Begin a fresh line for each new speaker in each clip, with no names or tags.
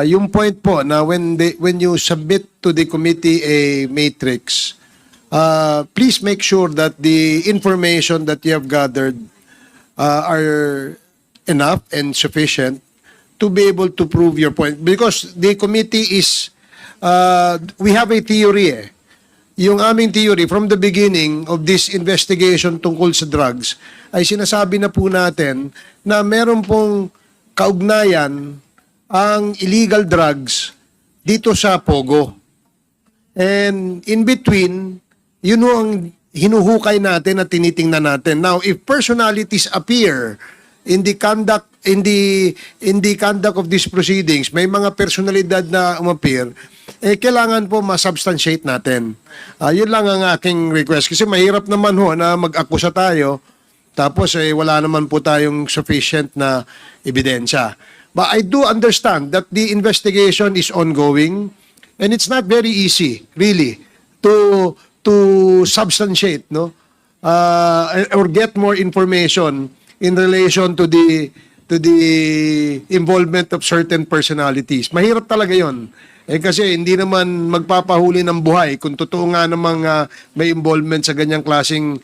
Yung point po na when you submit to the committee a matrix, please make sure that the information that you have gathered are enough and sufficient to be able to prove your point. Because the committee is, we have a theory eh. Yung aming theory from the beginning of this investigation tungkol sa drugs ay sinasabi na po natin na meron pong kaugnayan ang illegal drugs dito sa Pogo. And in between, yun ang hinuhukay natin at tinitingnan natin. Now, if personalities appear in the conduct of these proceedings, may mga personalidad na umappear, kailangan po masubstantiate natin. Yun lang ang aking request. Kasi mahirap naman ho na mag-akusa tayo, tapos wala naman po tayong sufficient na ebidensya. But I do understand that the investigation is ongoing, and it's not very easy, really, to substantiate, no, or get more information in relation to the involvement of certain personalities. Mahirap talaga yon. Kasi hindi naman magpapahuli ng buhay kung totoo nga namang may involvement sa ganyang klaseng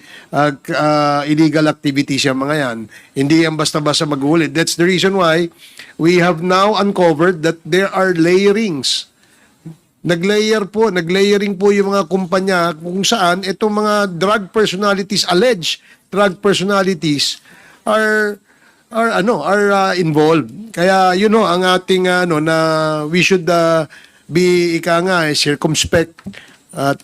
illegal activities yung mga yan. Hindi yan basta-basta maghuli. That's the reason why we have now uncovered that there are layerings. Naglayering po yung mga kumpanya kung saan itong mga drug personalities, alleged drug personalities are involved. Kaya ang ating na we should be circumspect at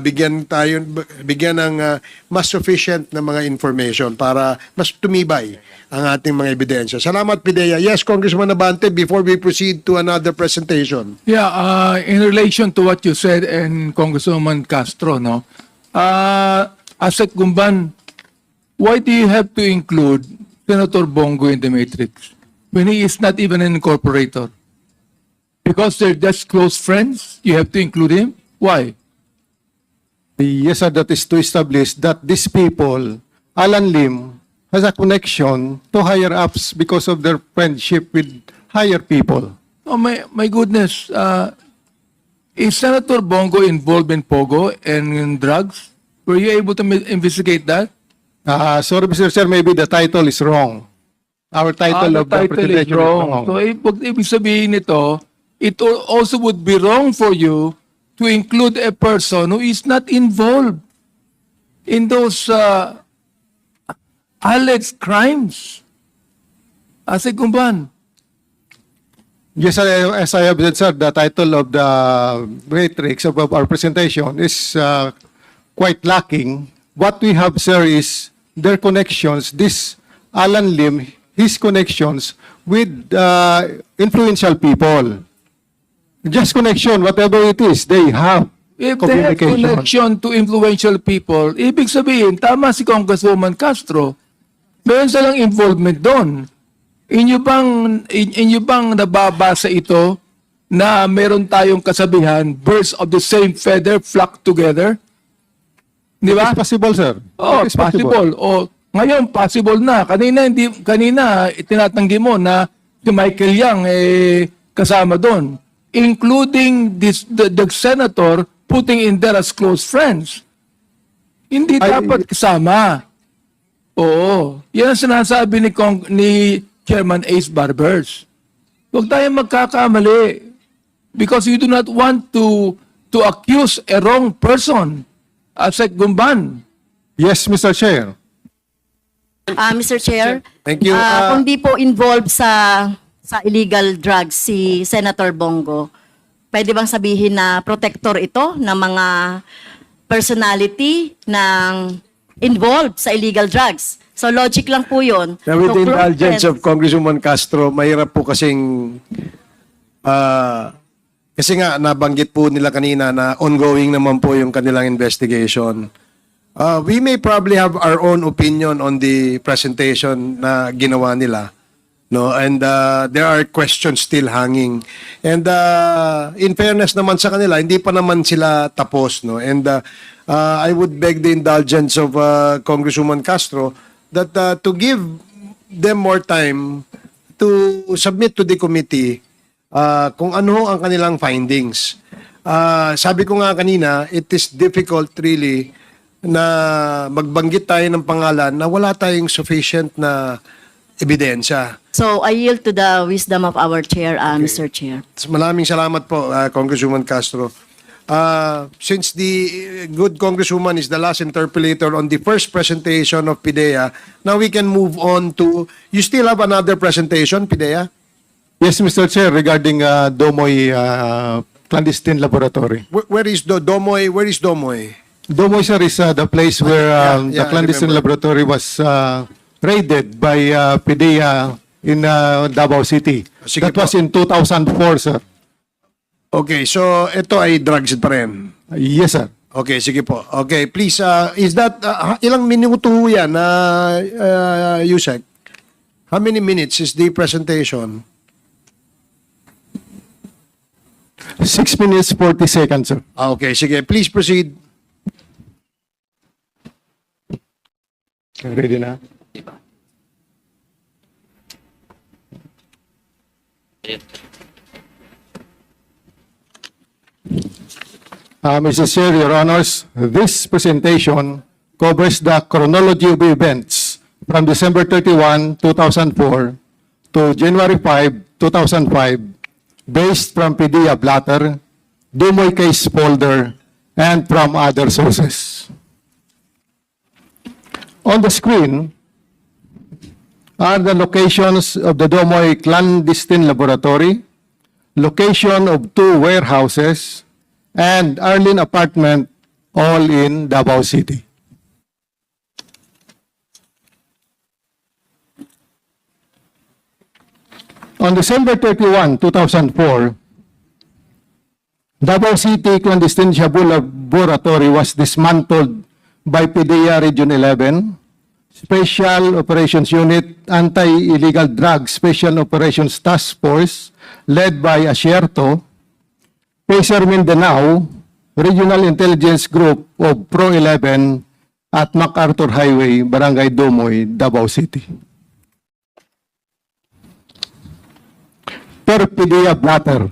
bigyan ng mas sufficient na mga information para mas tumibay ang ating mga ebidensya. Salamat, Pidea. Yes, Congressman Abante, before we proceed to another presentation.
Yeah, in relation to what you said and Congresswoman Castro, no, Asek Gumban, why do you have to include Senator Bongo in the matrix when he is not even an incorporator? Because they're just close friends, you have to include him? Why?
Yes, sir, that is to establish that these people, Alan Lim, has a connection to higher ups because of their friendship with higher people.
Oh my goodness. Is Senator Bongo involved in Pogo and in drugs? Were you able to investigate that?
Sorry, Mr. Chair, maybe the title is wrong. Our title of the presentation is wrong.
So, ibig sabihin nito, it also would be wrong for you to include a person who is not involved in those alleged crimes. Asik Gumban.
Yes, as I have said, sir, the title of the matrix of our presentation is quite lacking. What we have, sir, is their connections. This Alan Lim, his connections with influential people. Just connection, whatever it is, they have
If they have connection to influential people, ibig sabihin, tama si Congresswoman Castro, meron silang involvement doon. Inyo bang nababasa ito na meron tayong kasabihan, birds of the same feather flock together? Di ba?
It's possible, sir.
Oh,
It's
possible. O, ngayon, possible na. Kanina, itinatanggi mo na si Michael Yang kasama doon. Including the senator putting in there as close friends. Hindi dapat kasama. Oo. Yan ang sinasabi ni Chairman Ace Barbers. Huwag tayong magkakamali. Because you do not want to accuse a wrong person. Asek Gumban.
Yes, Mr. Chair.
Mr. Chair,
Thank you.
kung di po involved sa illegal drugs si Senator Bongo, pwede bang sabihin na protector ito ng mga personality ng involved sa illegal drugs? So logic lang po yun.
Now, with the
So,
indulgence of Congresswoman Castro, mahirap po kasing kasi nga nabanggit po nila kanina na ongoing naman po yung kanilang investigation. We may probably have our own opinion on the presentation na ginawa nila. No, and there are questions still hanging. And in fairness naman sa kanila, hindi pa naman sila tapos, no. And I would beg the indulgence of Congresswoman Castro that to give them more time to submit to the committee kung ano ang kanilang findings. Sabi ko nga kanina, it is difficult really na magbanggit tayo ng pangalan na wala tayong sufficient na ebidensya.
So, I yield to the wisdom of our chair, Mr. Chair.
Maraming salamat po, Congresswoman Castro. Since the good Congresswoman is the last interpolator on the first presentation of PIDEA, now we can move on to, you still have another presentation, PIDEA?
Yes, Mr. Chair, regarding Domoy clandestine laboratory.
Where is the Domoy? Where is Domoy?
Domoy, sir, is the place where
yeah,
the clandestine
I remember.
laboratory was raided by PDEA in Davao City.
Sige
That
po.
was in 2004, sir.
Okay, so ito ay drugs pa rin.
Yes, sir.
Okay, sige po. Okay, please, is that, ilang minuto ho yan, Yusek? How many minutes is the presentation?
6 minutes, 40 seconds, sir.
Okay, sige. Please proceed.
Ready na? Mr. Chair, Your Honors, this presentation covers the chronology of events from December 31, 2004 to January 5, 2005, based from PDEA Blatter, Dumoy case folder, and from other sources. On the screen are the locations of the Domoy clandestine laboratory, location of 2 warehouses, and Arlene apartment, all in Davao City. On December 31, 2004, Davao City clandestine shabu laboratory was dismantled by PDEA Region 11, Special Operations Unit, Anti-Illegal Drugs Special Operations Task Force, led by Asierto, Pacer Mindanao, Regional Intelligence Group of Pro 11 at MacArthur Highway, Barangay Domoy, Davao City. Per PDEA Blatter.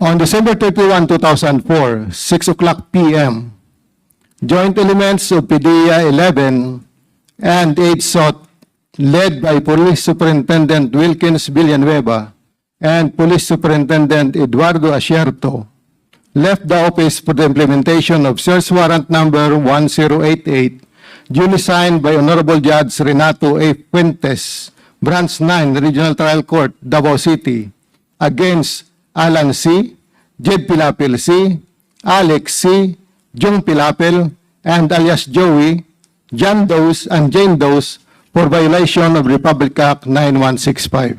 On December 31, 2004, 6 o'clock p.m., joint elements of PDEA 11 and 8 SOT, led by Police Superintendent Wilkins Villanueva and Police Superintendent Eduardo Asierto, left the office for the implementation of search warrant number 1088, duly signed by Honorable Judge Renato A. Fuentes, Branch 9, Regional Trial Court, Davao City, against Alan C., Jed Pilapil C., Alex C., Jung Pilapil, and alias Joey, John Does, and Jane Does for violation of Republic Act 9165.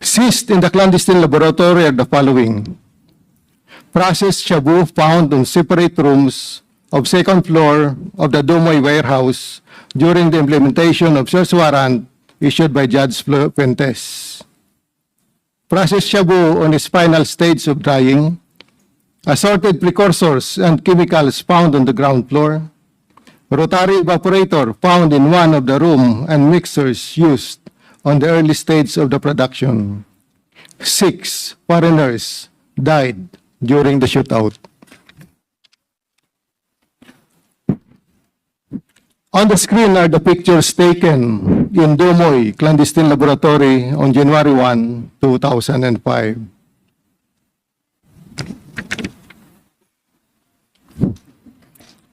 Seized in the clandestine laboratory are the following: processed shabu found on separate rooms of second floor of the Dumoy warehouse during the implementation of search warrant issued by Judge Fuentes. Processed shabu on its final stage of drying, assorted precursors and chemicals found on the ground floor, rotary evaporator found in one of the room and mixers used on the early stage of the production. 6 foreigners died during the shootout. On the screen are the pictures taken in Dumoy clandestine laboratory on January 1, 2005.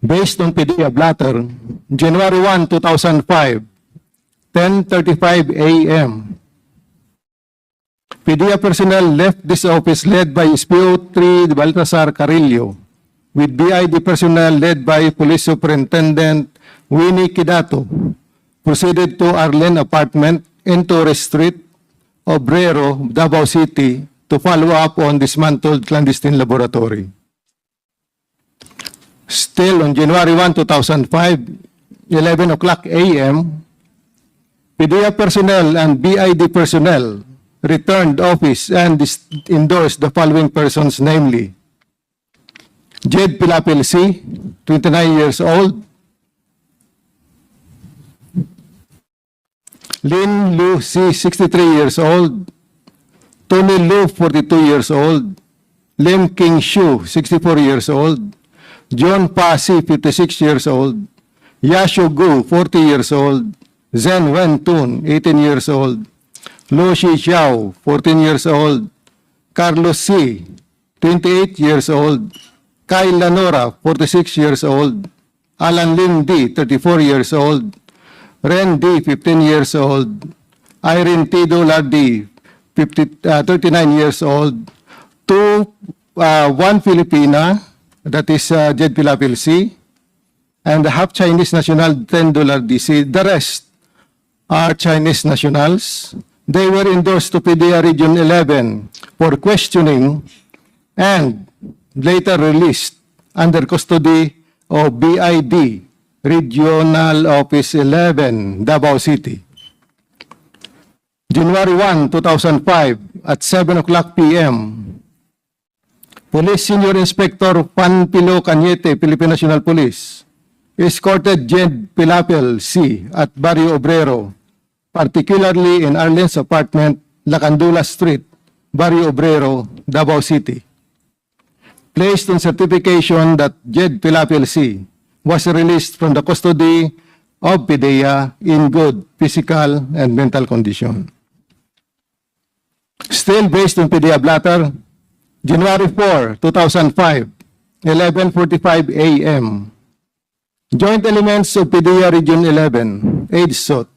Based on PDEA Blatter, January 1, 2005, 10:35 a.m. PDEA personnel left this office led by SPO3 Baltasar Carillo, with BID personnel led by Police Superintendent Winnie Kidato, proceeded to Arlen apartment in Torres Street, Obrero, Davao City, to follow up on dismantled clandestine laboratory. Still on January 1, 2005, 11 o'clock a.m., PDEA personnel and BID personnel returned office and endorsed the following persons, namely: Jed Pilapil C., 29 years old; Lin Lu Si, 63 years old. Tony Lu, 42 years old. Lim King Shu, 64 years old. John Pasi, 56 years old. Yashu Gu, 40 years old. Zen Wen Tun, 18 years old. Lu Shi Xiao, 14 years old. Carlos Si, 28 years old. Kyle Lanora, 46 years old. Alan Lim D, 34 years old. Ren D, 15 years old. Irene T. Dolar D, 39 years old. One Filipina, that is Jed Pilapil C, and the half Chinese national, $10 DC. The rest are Chinese nationals. They were endorsed to PDEA Region 11 for questioning and later released under custody of BID, Regional Office 11, Davao City. January 1, 2005, at 7 o'clock p.m., Police Senior Inspector Juan Pilo Cañete, Philippine National Police, escorted Jed Pilapil C. at Barrio Obrero, particularly in Arlen's apartment, Lacandula Street, Barrio Obrero, Davao City. Placed on certification that Jed Pilapil C. was released from the custody of PDEA in good physical and mental condition. Still based on PDEA blatter, January 4, 2005, 11:45 a.m., joint elements of PDEA Region 11, AIDSOT,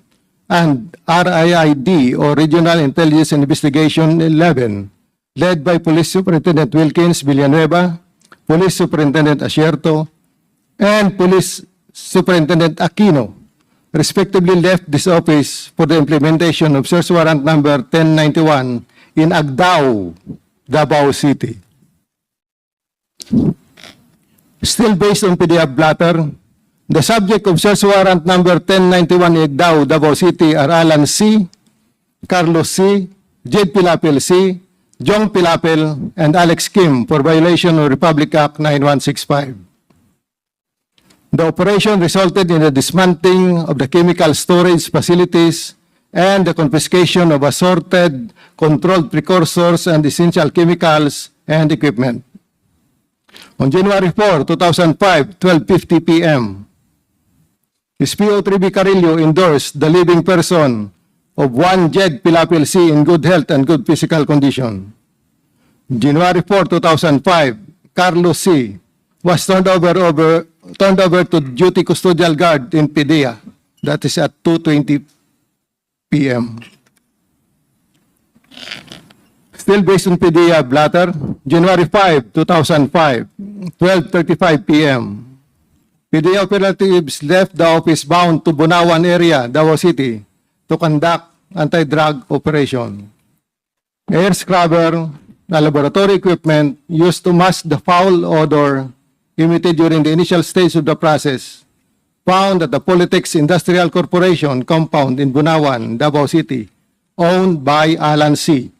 and RIID, or Regional Intelligence and Investigation 11, led by Police Superintendent Wilkins Villanueva, Police Superintendent Asierto, and Police Superintendent Aquino, respectively left this office for the implementation of Search Warrant Number 1091 in Agdao, Davao City. Still based on PDEA blatter, the subject of Search Warrant Number 1091 in Agdao, Davao City are Alan C., Carlos C., Jed Pilapil C., Jong Pilapil, and Alex Kim for violation of Republic Act 9165. The operation resulted in the dismantling of the chemical storage facilities and the confiscation of assorted controlled precursors and essential chemicals and equipment. On January 4, 2005, 12:50 p.m., SPO3B Carillo endorsed the living person of one Jed Pilapil C. in good health and good physical condition. January 4, 2005, Carlos C. was turned over to duty custodial guard in PDEA. That is at 2:20 p.m. Still based on PDEA blatter, January 5, 2005, 12:35 p.m., PDEA operatives left the office bound to Bunawan area, Davao City, to conduct anti-drug operation. Air scrubber, the laboratory equipment used to mask the foul odor emitted during the initial stage of the process, found at the Politics Industrial Corporation compound in Bunawan, Davao City, owned by Alan C.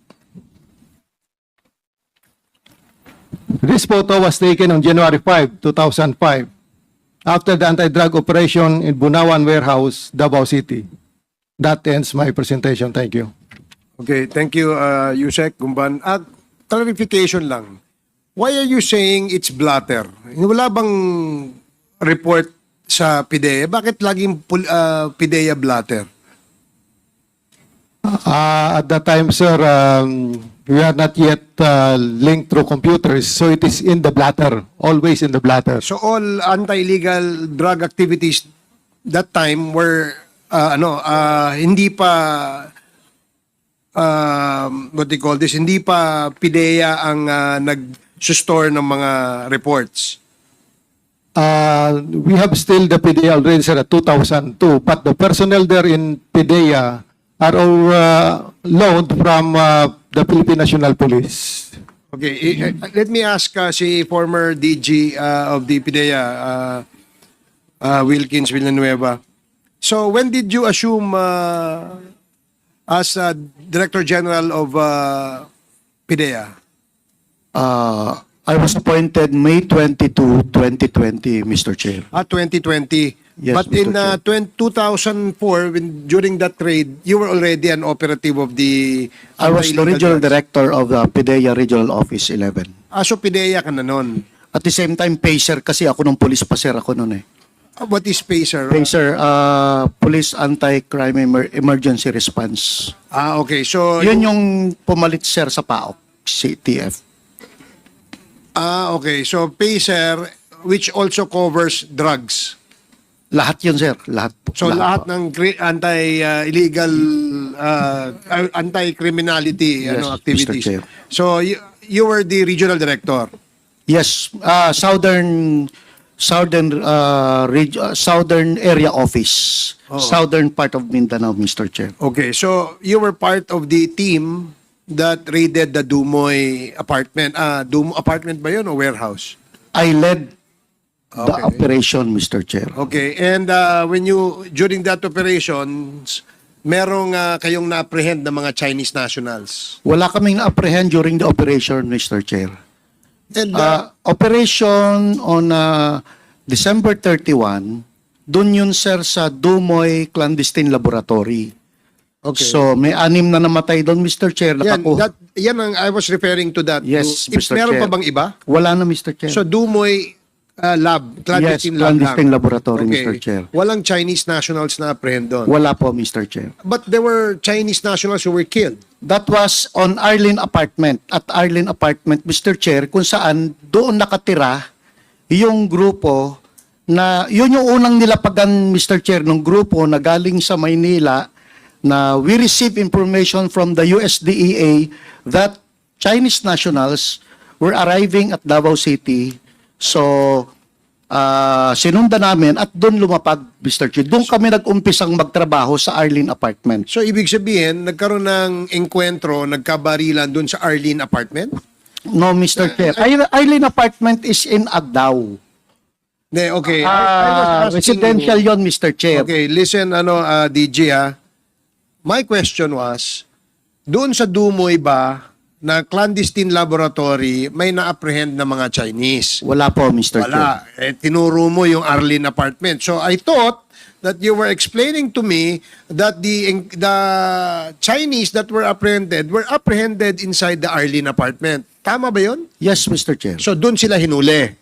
This photo was taken on January 5, 2005, after the anti-drug operation in Bunawan Warehouse, Davao City. That ends my presentation. Thank you.
Okay, thank you, Yusek Gumban. Clarification lang. Why are you saying it's blatter? Wala bang report sa PDEA? Bakit laging PDEA blatter?
At that time, sir, we are not yet linked through computers, so it is in the blatter, always in the blatter.
So all anti-illegal drug activities that time were hindi pa what they call this, hindi pa PDEA ang nag-store ng mga reports.
We have still the PDEA already, sir, at 2002, but the personnel there in PDEA are all loaned from the Philippine National Police.
Okay, let me ask si former DG of the PDEA, Wilkins Villanueva. So when did you assume as Director General of PDEA?
I was appointed May 22, 2020, Mr. Chair.
2020.
Yes,
But
Mr.
in
Chair.
2004, during that raid, you were already an operative of the...
I was the
anti-illegal
regional
drugs.
director of the PIDEA Regional Office 11.
So PIDEA ka na nun.
At the same time, PACER kasi ako nung police pa sir ako noon eh.
What is PACER?
PACER, Police Anti-Crime Emergency Response.
Okay. So,
Yun yung pumalit sir sa PAOK, CTF.
okay. So, PACER, which also covers drugs.
Lahat yun sir, lahat po.
So, lahat
po.
ng anti-illegal, anti-criminality
Yes,
activities.
Mr. Chair.
So, you were the regional director.
Yes, southern area office. Southern part of Mindanao, Mr. Chair.
Okay. So, you were part of the team that raided the Dumoy apartment. Dumoy apartment ba yun o warehouse?
I led the
Okay.
operation, Mr. Chair.
Okay. And during that operations, merong kayong na-apprehend ng mga Chinese nationals.
Wala kaming na-apprehend during the operation, Mr. Chair.
And
Operation on December 31, dun yun sir sa Dumoy Clandestine Laboratory.
okay.
So may 6 na namatay doon, Mr. Chair.
Yan ang I was referring to that.
Yes,
If
Mr.
meron
Chair.
pa bang iba?
Wala na, Mr. Chair.
So Dumoy lab, clandestine
Yes,
lab
clandestine
lang.
laboratory, Mr. Chair.
Walang Chinese nationals na apprehend doon.
Wala po, Mr. Chair.
But there were Chinese nationals who were killed.
That was on Arlene Apartment. At Arlene Apartment, Mr. Chair, kung saan doon nakatira yung grupo na, yun yung unang nilapagan, Mr. Chair, ng grupo na galing sa Maynila na we receive information from the USDEA that Chinese nationals were arriving at Davao City. So, sinundan namin at doon lumapag, Mr. Chair. Doon kami nag-umpisang magtrabaho sa Arlene Apartment.
So ibig sabihin, nagkaroon ng enkwentro, nagkabarilan doon sa Arlene apartment?
No, Mr. Chair. Arlene Apartment is in Agdao.
Okay. I was asking
Residential
you-
yon, Mr. Chair.
Okay, listen, DJ My question was, doon sa Dumoy ba, na clandestine laboratory, may na-apprehend na mga Chinese?
Wala po, Mr. Chair.
Wala. Tinuro mo yung Arlene apartment. So I thought that you were explaining to me that the Chinese that were apprehended inside the Arlene apartment. Tama ba yun?
Yes, Mr. Chair.
So doon sila hinuli.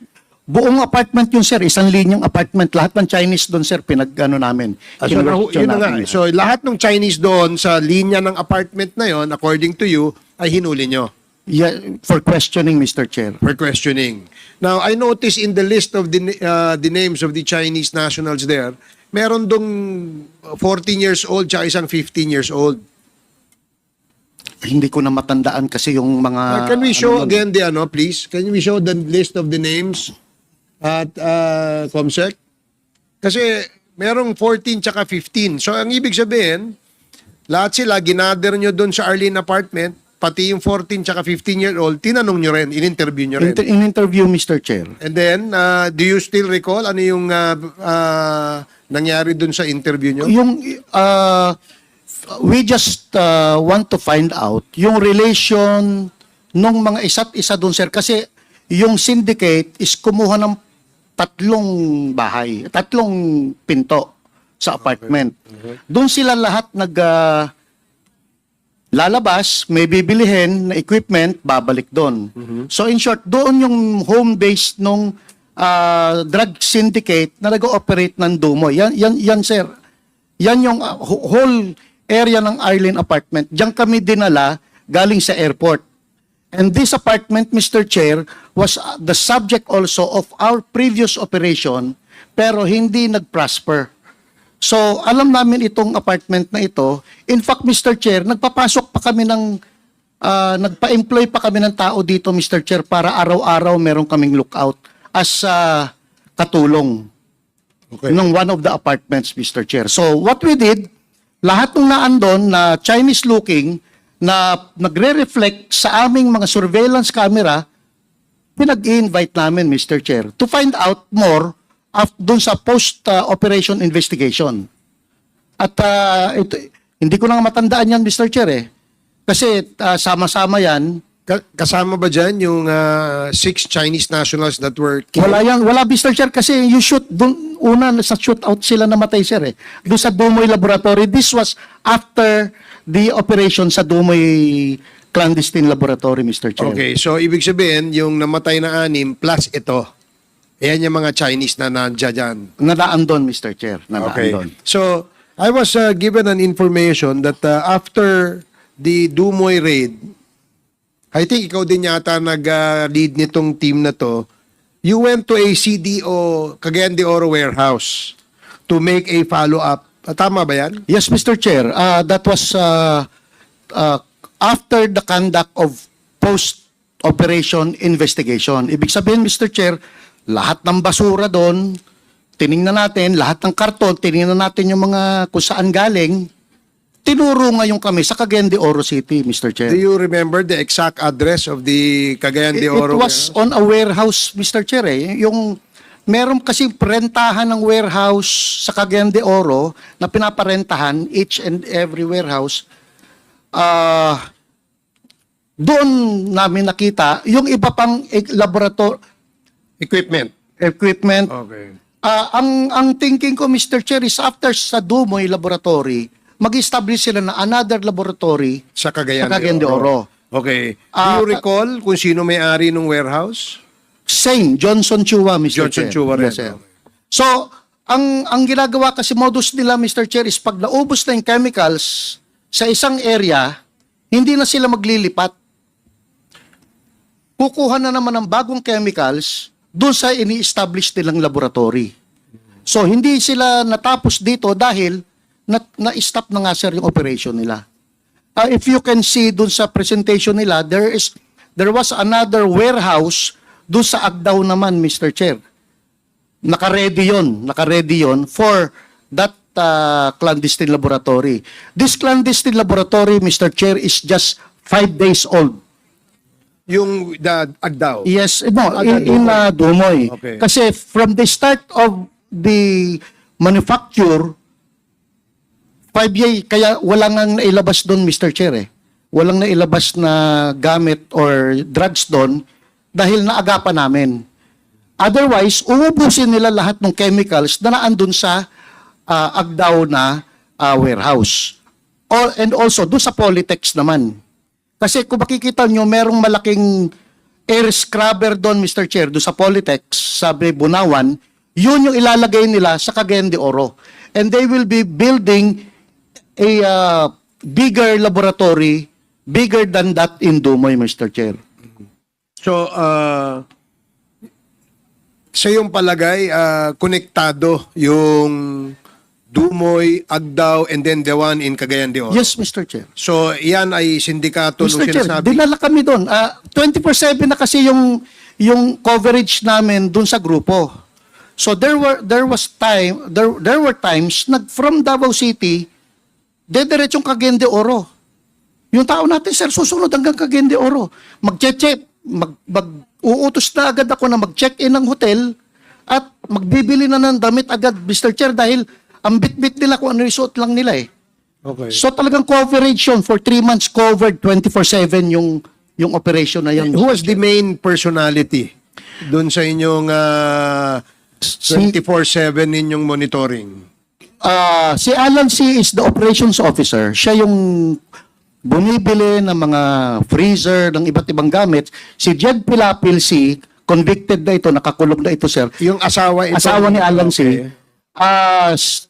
Buong apartment yun, sir. Isang linyang apartment. Lahat ng Chinese doon, sir, pinag-ano namin.
So,
Kinwestiyon
yun na nga.
namin.
So lahat ng Chinese doon sa linya ng apartment na yon, according to you, ay hinuli nyo
Yeah, for questioning, Mr. Chair.
for questioning. Now, I noticed in the list of the names of the Chinese nationals there, meron dong 14 years old tsaka isang 15 years old.
Hindi ko na matandaan kasi yung mga...
Can we show
ano,
again please? Can we show the list of the names at Comsec? Kasi merong 14 tsaka 15. So, ang ibig sabihin, lahat sila, ginather nyo doon sa Arlene apartment, pati yung 14 tsaka 15-year-old, tinanong nyo rin, in-interview nyo rin.
In interview, Mr. Chair.
And then, do you still recall ano yung nangyari doon sa interview nyo?
Yung, we just want to find out yung relation nung mga isa't isa doon, sir. Kasi yung syndicate is kumuha ng 3 bahay, 3 pinto sa apartment. Doon sila lahat lalabas, may bibilihin na equipment, babalik doon. So in short, doon yung home base nung drug syndicate na nag-ooperate ng Dumoy. Yan sir. Yan yung whole area ng Arlene Apartment. Diyan kami dinala galing sa airport. And this apartment, Mr. Chair, was the subject also of our previous operation, pero hindi nag-prosper. So, alam namin itong apartment na ito. In fact, Mr. Chair, nagpa-employ pa kami ng tao dito, Mr. Chair, para araw-araw meron kaming lookout as katulong ng one of the apartments, Mr. Chair. So, what we did, lahat ng naandon na Chinese-looking, na nagre-reflect sa aming mga surveillance camera, pinag-i-invite namin, Mr. Chair, to find out more dun sa post-operation investigation. At hindi ko lang matandaan yan, Mr. Chair, eh. Kasi sama-sama yan,
Kasama ba dyan yung 6 Chinese nationals that were killed?
Wala Mr. Chair, kasi you shoot, dun, una sa shootout sila namatay, sir eh. Doon sa Dumoy Laboratory. This was after the operation sa Dumoy clandestine laboratory, Mr. Chair.
Okay, so ibig sabihin, yung namatay na 6 plus ito. Ayan yung mga Chinese na nandiyan dyan.
Nadaan doon, Mr. Chair. Nadaan doon.
So, I was given an information that after the Dumoy raid, I think ikaw din yata nag-lead nitong team na to, you went to a CDO, Cagayan de Oro warehouse to make a follow-up. Tama ba yan?
Yes, Mr. Chair. That was after the conduct of post-operation investigation. Ibig sabihin, Mr. Chair, lahat ng basura doon, tiningnan natin, lahat ng karton, tiningnan natin yung mga kung saan galing, tinuro ngayon kami sa Cagayan de Oro City, Mr. Chair.
Do you remember the exact address of the Cagayan de
It
Oro
was
warehouse?
on a warehouse, Mr. Chair. Yung meron kasi prentahan ng warehouse sa Cagayan de Oro na pinaparentahan, each and every warehouse. Doon namin nakita yung iba pang laboratory
Equipment.
equipment.
Okay.
Ang thinking ko, Mr. Chair, is after sa Dumoy Laboratory, mag-establish sila na another laboratory
Sa Cagayan,
sa Cagayan de Oro.
Okay. Do you recall kung sino may-ari ng warehouse?
Same, Johnson Chua, Mr.
Johnson
Chair.
Chua rin.
Yes, sir. So, ang ginagawa kasi modus nila, Mr. Chair, is pag naubos na yung chemicals sa isang area, hindi na sila maglilipat. Kukuha na naman ng bagong chemicals doon sa ini-establish nilang laboratory. So, hindi sila natapos dito dahil na-stop na nga, sir, yung operation nila. If you can see doon sa presentation nila, there was another warehouse doon sa Agdao naman, Mr. Chair. Naka-ready yun for that clandestine laboratory. This clandestine laboratory, Mr. Chair, is just 5 days old.
Yung Agdao?
Yes, no, in Dumoy.
Okay.
Kasi from the start of the manufacture, 5 years, kaya walang nang nailabas doon, Mr. Chair. Walang nailabas na gamit or drugs doon dahil naagapan namin. Otherwise, uubusin nila lahat ng chemicals na naandun sa Agdao na warehouse. And also, doon sa Polytex naman. Kasi kung makikita nyo, merong malaking air scrubber doon, Mr. Chair, doon sa Polytex, sabi Bunawan, yun yung ilalagay nila sa Cagayan de Oro. And they will be building a bigger laboratory, bigger than that in Dumoy, Mr. Chair.
So, sa iyong palagay, konektado yung Dumoy, Agdao, and then the one in Cagayan de Oro?
Yes, Mr. Chair.
So, yan ay sindikato nung
Mr. Chair,
sinasabi?
dinala kami doon. 24/7 na kasi yung coverage namin doon sa grupo. So there were times from Davao City, dediretsyong Cagayan de Oro. Yung tao natin, sir, susunod hanggang Cagayan de Oro. Uutos na agad ako na mag-check-in ng hotel at magbibili na ng damit agad, Mr. Chair, dahil ang bit-bit nila kung ano result lang nila eh.
Okay.
So talagang coverage yun. For 3 months covered, 24/7 yung operation na yun.
Who was the main personality doon sa inyong 24/7 ninyong monitoring?
Si Alan C. is the operations officer. Siya yung bumibili ng mga freezer, ng iba't ibang gamit. Si Jed Pilapil C., convicted na ito, nakakulong na ito, sir.
Yung asawa ito?
Asawa ni Alan C.
Okay.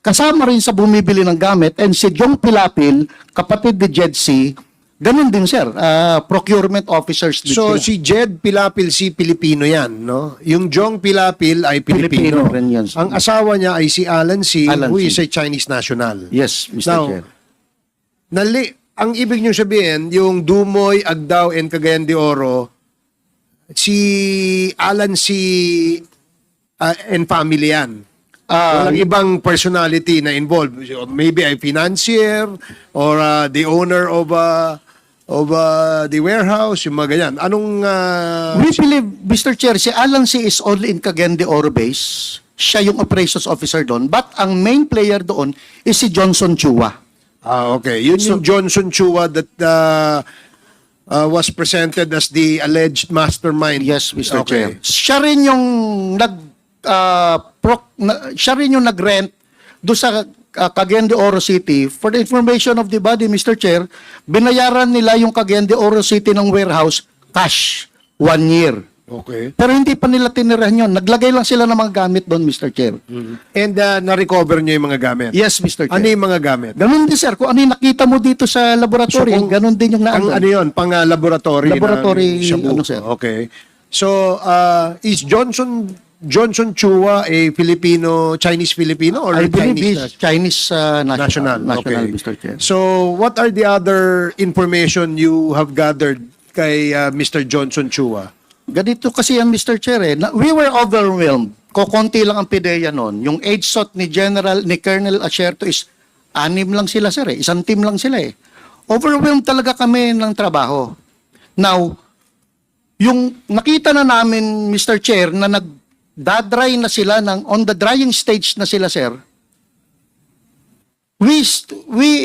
Kasama rin sa bumibili ng gamit. And si Jong Pilapil, kapatid ni Jed C., ganun din, sir. Procurement officers din
So,
sila.
si Jed Pilapil si Pilipino yan, no? Yung Jong Pilapil ay Pilipino.
Pilipino rin yan.
Ang asawa niya ay si Alan C.,
Alan
who
C.
is a Chinese national.
Yes, Mr.
Now,
Chair.
ang ibig niyo sabihin, yung Dumoy, Agdao, and Cagayan de Oro, si Alan C. And family yan. Walang ibang personality na involved. Maybe a financier or the owner of the warehouse, yung mga ganyan. Anong...
We believe, Mr. Chair, si Alan C. is only in Cagayan de Oro base. Siya yung operations officer doon. But ang main player doon is si Johnson Chua.
okay. Yun yung Johnson Chua that was presented as the alleged mastermind.
Yes, Mr.
Okay.
Chair. Siya rin yung siya rin yung nag-rent doon sa Cagayan de Oro City. For the information of the body, Mr. Chair, binayaran nila yung Cagayan de Oro City ng warehouse cash 1 year.
Okay.
Pero hindi pa nila tinirahan yun. Naglagay lang sila ng mga gamit doon, Mr. Chair.
And na-recover nyo yung mga gamit?
Yes, Mr. Chair.
Ano yung mga gamit?
Ganun din, sir. Kung ano yung nakita mo dito sa laboratory, ganun din yung
Ang
naandun.
ano yun? Pang laboratory?
Laboratory,
ng Shabu.
ano, sir.
Okay. So, is Johnson Chua a Chinese Filipino or
I believe
Chinese
he's Chinese
national?
national,
Okay.
Mr. Chair.
So, what are the other information you have gathered kay Mr. Johnson Chua?
Ganito kasi yan, Mr. Chair. We were overwhelmed. Kokonti lang ang PIDEA noon. Yung age SOT ni Colonel Asierto is 6 lang sila, sir. Isang team lang sila. Overwhelmed talaga kami ng trabaho. Now, yung nakita na namin, Mr. Chair, na nagdadry na sila, on the drying stage na sila, sir, we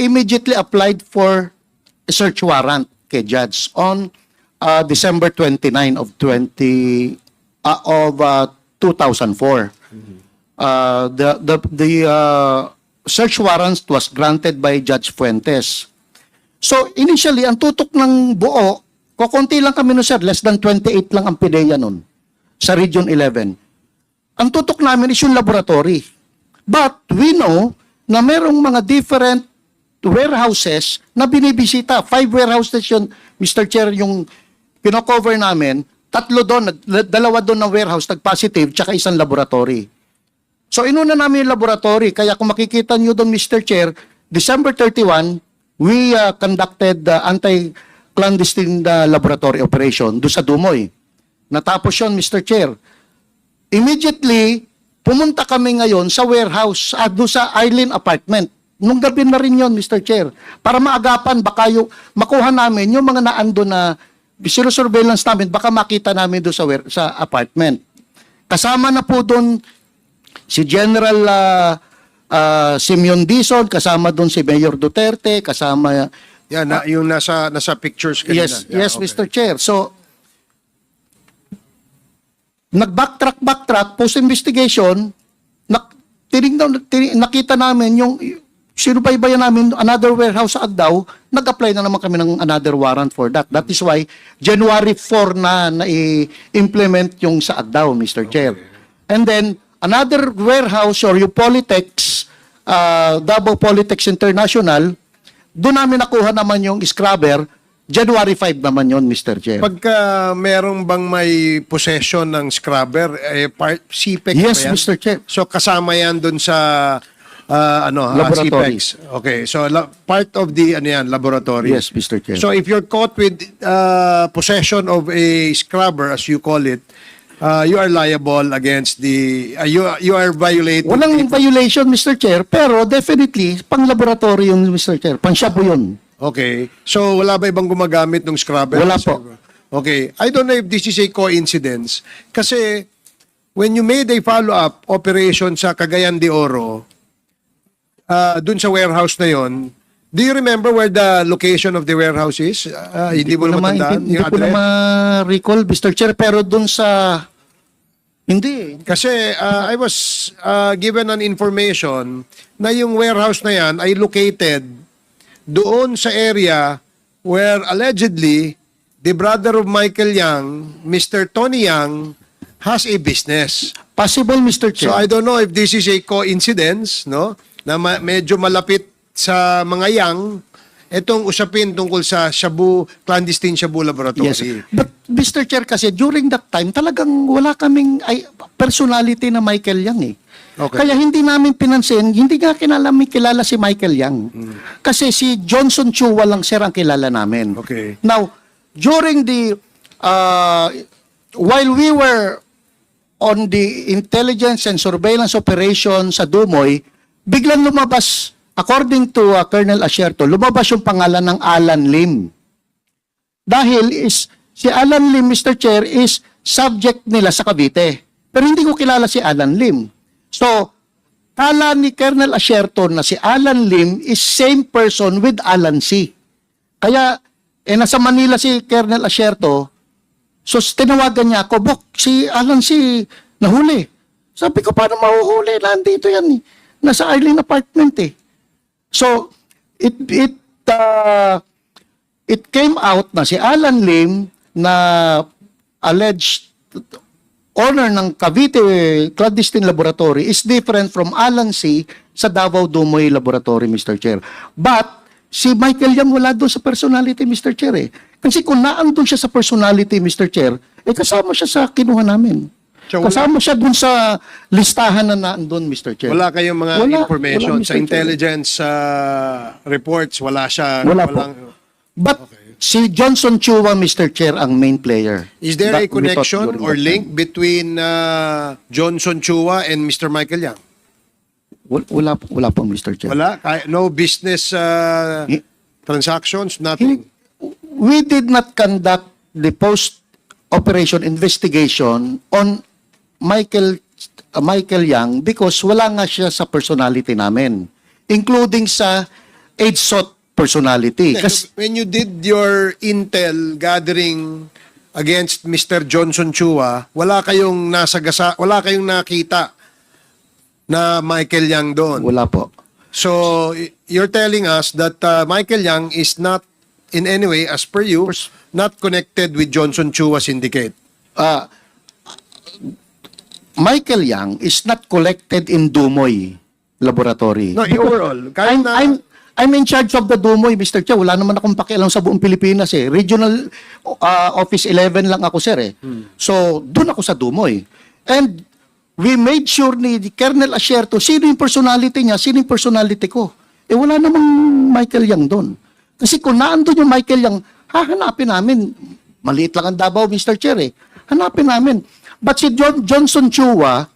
immediately applied for a search warrant kay Judge on December 29 of 2004. The search warrant was granted by Judge Fuentes. So initially, ang tutok ng buo, kukunti lang kami no, sir, less than 28 lang ang PIDEA nun sa Region 11. Ang tutok namin is yung laboratory. But we know na merong mga different warehouses na binibisita. 5 warehouses yun, Mr. Chair, yung pinocover namin. 3 doon, 2 doon na warehouse, nag-positive, tsaka isang laboratory. So inuna namin yung laboratory. Kaya kung makikita nyo doon, Mr. Chair, December 31, we conducted anti-clandestine laboratory operation doon sa Dumoy. Natapos yun, Mr. Chair. Immediately, pumunta kami ngayon sa warehouse, doon sa Arlene apartment. Nung gabi na rin yun, Mr. Chair, para maagapan, baka makuha namin yung mga naando na sinusurveillance namin, baka makita namin doon sa apartment. Kasama na po doon si General Simeon Dizon, kasama doon si Mayor Duterte, kasama...
Yan, yung nasa pictures kanina.
Yes,
Yeah,
yes,
okay.
Mr. Chair. So, nag-backtrack, post-investigation, nakita namin yung sinubaybayan namin another warehouse sa Agdao, nag-apply na naman kami ng another warrant for that. That is why January 4 na i-implement yung sa Agdao, Mr. Chair. And then, another warehouse or yung Polytex, Davao Polytex International, doon namin nakuha naman yung scrubber, January 5 naman yon, Mr. Chair.
Pagka merong bang may possession ng scrubber, CPEC
Yes,
ba yan?
Mr. Chair.
So kasama yan dun sa
Laboratory.
CPEC. Okay, so part of the laboratory.
Yes, Mr. Chair.
So if you're caught with possession of a scrubber, as you call it, you are liable against the you are violating.
Walang violation, Mr. Chair, pero definitely, pang-laboratory yun, Mr. Chair. Pang-shabu yun.
Okay. So wala ba ibang gumagamit ng scrubber?
Wala po.
Okay. I don't know if this is a coincidence. Kasi when you made a follow-up operation sa Cagayan de Oro, dun sa warehouse na yon, do you remember where the location of the warehouse is? Hindi mo na matandaan
Hindi
yung
ko na
address?
ma-recall, Mr. Chair, pero dun sa... Hindi.
Kasi I was given an information na yung warehouse na yan ay located doon sa area where allegedly the brother of Michael Yang, Mr. Tony Yang, has a business.
Possible, Mr. Chair.
So I don't know if this is a coincidence, no? Na medyo malapit sa mga Yang itong usapin tungkol sa clandestine Shabu laboratory.
Yes. But, Mr. Chair, kasi during that time, talagang wala kaming personality na Michael Yang eh.
Okay.
Kaya hindi namin pinansin, hindi nga kilala si Michael Yang. Kasi si Johnson Chua lang, sir, ang kilala namin.
Okay.
Now, during while we were on the intelligence and surveillance operation sa Dumoy, biglang lumabas, according to Colonel Asierto, lumabas yung pangalan ng Alan Lim. Dahil si Alan Lim, Mr. Chair, is subject nila sa Cavite. Pero hindi ko kilala si Alan Lim. So, kala ni Colonel Asierto na si Alan Lim is same person with Alan C. Kaya, nasa Manila si Colonel Asierto. So, tinawagan niya ako, Bok, si Alan si nahuli. Sabi ko, paano mahuhuli? Nandito yan eh. Nasa Arlene apartment eh. So, it came out na si Alan Lim na alleged owner ng Cavite Clandestine Laboratory is different from Alan C. sa Davao Dumoy Laboratory, Mr. Chair. But, si Michael Yang wala doon sa personality, Mr. Chair eh. Kasi kung naandun siya sa personality, Mr. Chair, kasama siya sa kinuha namin.
So,
Kasama siya dun sa listahan na naandun, Mr. Chair.
Wala kayong mga information
wala,
sa
Mr. Chair.
intelligence reports, wala siya.
Wala po. But si Johnson Chua, Mr. Chair, ang main player.
Is there
That
a
we thought
connection
during
or
that
link
time.
between Johnson Chua and Mr. Michael Yang?
Wala po, Mr. Chair.
Wala? No business transactions? Nothing?
We did not conduct the post-operation investigation on Michael Yang because wala nga siya sa personality namin, including sa AIDSOT personality. Kasi
When you did your intel gathering against Mr. Johnson Chua, wala kayong wala kayong nakita na Michael Yang doon.
wala po.
So, you're telling us that Michael Yang is not in any way, as per you, not connected with Johnson Chua Syndicate.
Michael Yang is not collected in Dumoy Laboratory.
No, overall. Kahit na,
I'm in charge of the Dumoy, Mr. Chair. Wala naman akong pakialam sa buong Pilipinas eh. Regional Office 11 lang ako, sir eh. So, doon ako sa Dumoy. And we made sure ni Colonel Asierto, sino yung personality niya, sino yung personality ko. Wala namang Michael Yang doon. Kasi kung naandun yung Michael Yang, hahanapin namin. Maliit lang ang Davao, Mr. Chair eh. Hanapin namin. But si Johnson Chua,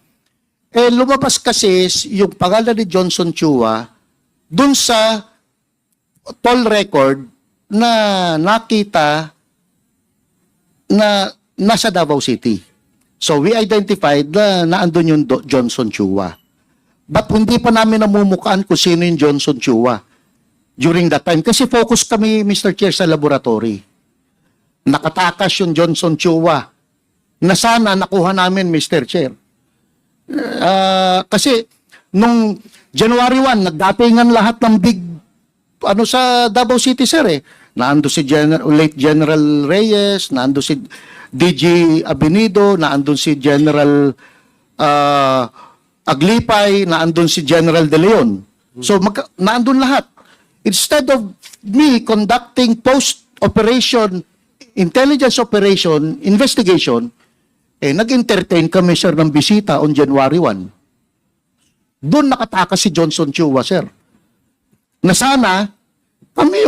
lumabas kasi yung pangalan ni Johnson Chua dun sa toll record na nakita na nasa Davao City. So we identified na naandun yung Johnson Chua. But hindi pa namin namumukaan kung sino yung Johnson Chua during that time. Kasi focus kami, Mr. Chair, sa laboratory. Nakatakas yung Johnson Chua na sana nakuha namin, Mr. Chair. Kasi nung January 1, nagdatingan lahat ng big sa Davao City, sir eh. Naando si late General Reyes, naando si DG Abinido, naandun si General Aglipay, naandun si General De Leon. So naandun lahat. Instead of me conducting post-operation, intelligence operation, investigation, nag-entertain kami, sir, ng bisita on January 1. Doon nakatakas si Johnson Chua, sir. Na sana, kami,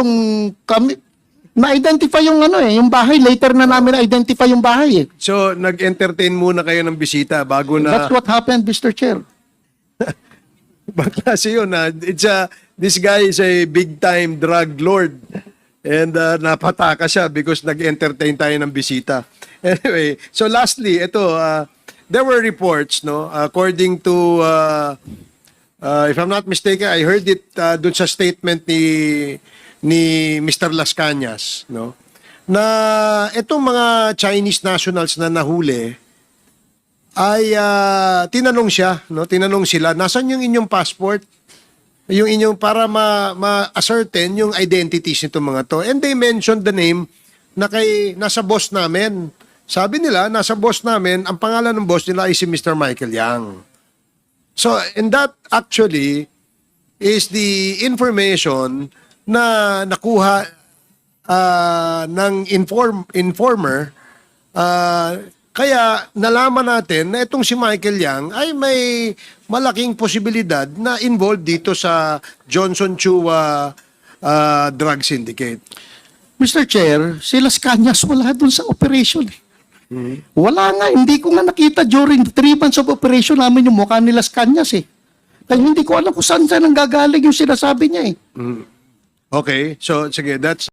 na-identify yung yung bahay. Later na namin na-identify yung bahay eh.
so, nag-entertain muna kayo ng bisita bago na...
That's what happened, Mr. Chair.
Baklase yun. This guy is a big-time drug lord. And napataka siya because nag-entertain tayo ng bisita. Anyway, so lastly, ito, there were reports, no? According to, if I'm not mistaken, I heard it dun sa statement ni Mr. Las Cañas, no? Na itong mga Chinese nationals na nahuli ay tinanong siya, no? Tinanong sila, nasan yung inyong passport? Yung inyong para ma-ascertain yung identities nitong mga to. And they mentioned the name na nasa boss namin. Sabi nila, nasa boss namin, ang pangalan ng boss nila ay si Mr. Michael Yang. So, and that actually is the information na nakuha ng informer. Kaya nalaman natin na itong si Michael Yang ay may malaking posibilidad na involved dito sa Johnson Chua drug syndicate.
Mr. Chair, si Las Cañas wala dun sa operation eh. Wala nga, hindi ko nga nakita during the 3 months of operation namin yung mukha ni Las Cañas eh. Kaya hindi ko alam kung saan nanggagaling yung sinasabi niya eh.
Okay, so sige, that's